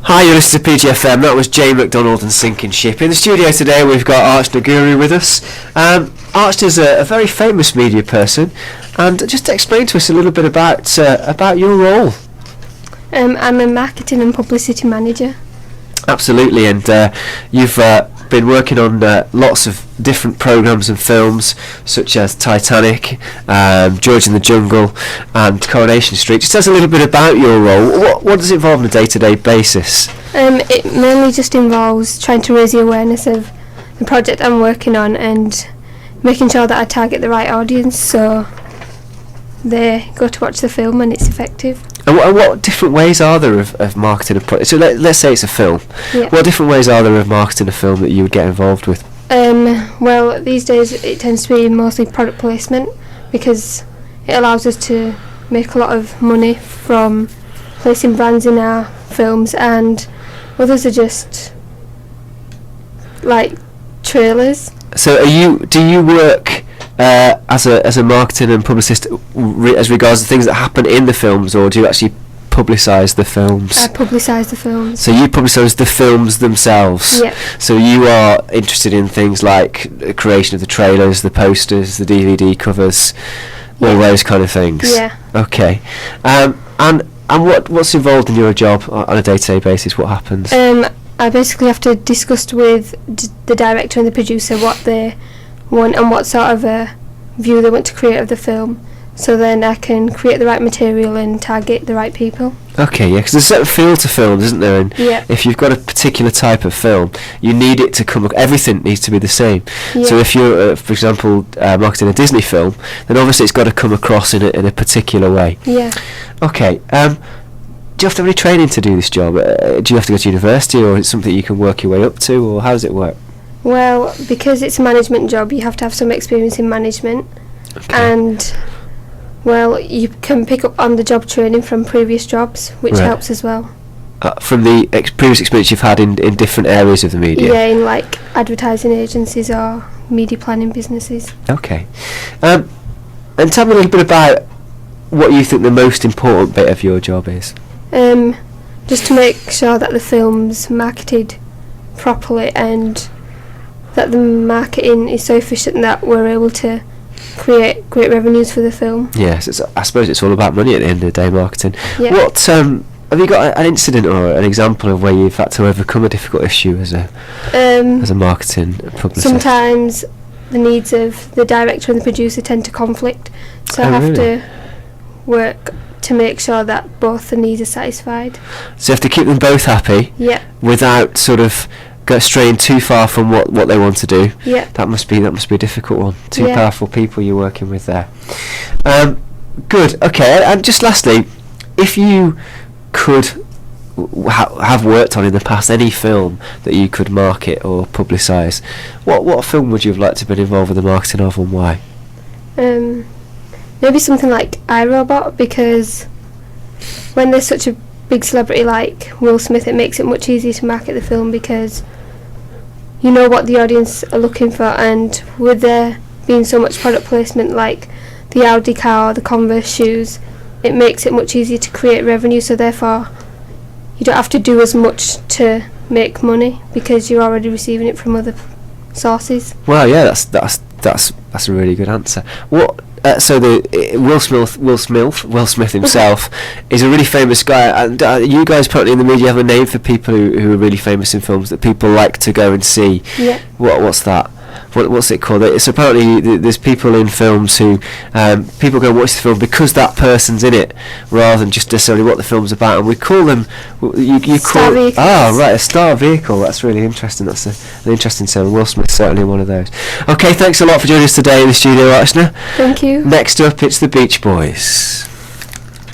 Hi, you're listening to PGFM. That was Jane McDonald and Sinking Ship. In the studio today we've got Archana Guru with us. Archana's a very famous media person, and just explain to us a little bit about your role. I'm a marketing and publicity manager. Absolutely, and you've been working on lots of different programmes and films, such as Titanic, George in the Jungle, and Coronation Street. Just tell us a little bit about your role. What does it involve on a day-to-day basis? It mainly just involves trying to raise the awareness of the project I'm working on and making sure that I target the right audience so they go to watch the film and it's effective. And what different ways are there of marketing a product? So let's say it's a film. Yeah. What different ways are there of marketing a film that you would get involved with? Well, these days it tends to be mostly product placement because it allows us to make a lot of money from placing brands in our films, and others are just like trailers. So do you work as a marketing and publicist as regards to things that happen in the films, or do you actually publicise the films? I publicise the films. So you publicise the films themselves? Yeah. So you are interested in things like the creation of the trailers, the posters, the DVD covers, all those kind of things? Yeah. Okay. And what's involved in your job on a day-to-day basis? What happens? I basically have to discuss with the director and the producer what they want and what sort of a view they want to create of the film, so then I can create the right material and target the right people. Okay, yeah, because there's a certain feel to films, isn't there? And if you've got a particular type of film, you need it to come. Everything needs to be the same. Yeah. So if you're, for example, marketing a Disney film, then obviously it's got to come across in a particular way. Yeah. Okay. Do you have to have any training to do this job? Do you have to go to university, or is it something you can work your way up to, or how does it work? Well, because it's a management job, you have to have some experience in management. Okay. And, well, you can pick up on the job training from previous jobs, which helps as well. From the previous experience you've had in different areas of the media? Yeah, in like advertising agencies or media planning businesses. Okay. And tell me a little bit about what you think the most important bit of your job is. Just to make sure that the film's marketed properly and that the marketing is so efficient that we're able to create great revenues for the film. Yes, I suppose it's all about money at the end of the day, marketing. Yeah. What have you got an incident or an example of where you've had to overcome a difficult issue as a marketing publicist? Sometimes the needs of the director and the producer tend to conflict, so I have to work to make sure that both the needs are satisfied. So you have to keep them both happy, without sort of straying too far from what they want to do. Yeah. That must be a difficult one. Two powerful people you're working with there. Good. Okay. And just lastly, if you could have worked on in the past any film that you could market or publicise, what film would you have liked to have been involved with the marketing of, and why? Maybe something like iRobot, because when there's such a big celebrity like Will Smith, it makes it much easier to market the film because you know what the audience are looking for, and with there being so much product placement like the Audi car or the Converse shoes, it makes it much easier to create revenue, so therefore you don't have to do as much to make money because you're already receiving it from other sources. Well, yeah, that's a really good answer. What? So Will Smith himself is a really famous guy, and you guys apparently in the media have a name for people who are really famous in films that people like to go and see. Yeah. What's that? What's it called? It's apparently there's people in films who people go and watch the film because that person's in it, rather than just necessarily what the film's about. And we call them star vehicles. A star vehicle. That's really interesting. That's an interesting term. Will Smith's certainly one of those. Okay, thanks a lot for joining us today in the studio, Archana. Thank you. Next up, it's the Beach Boys.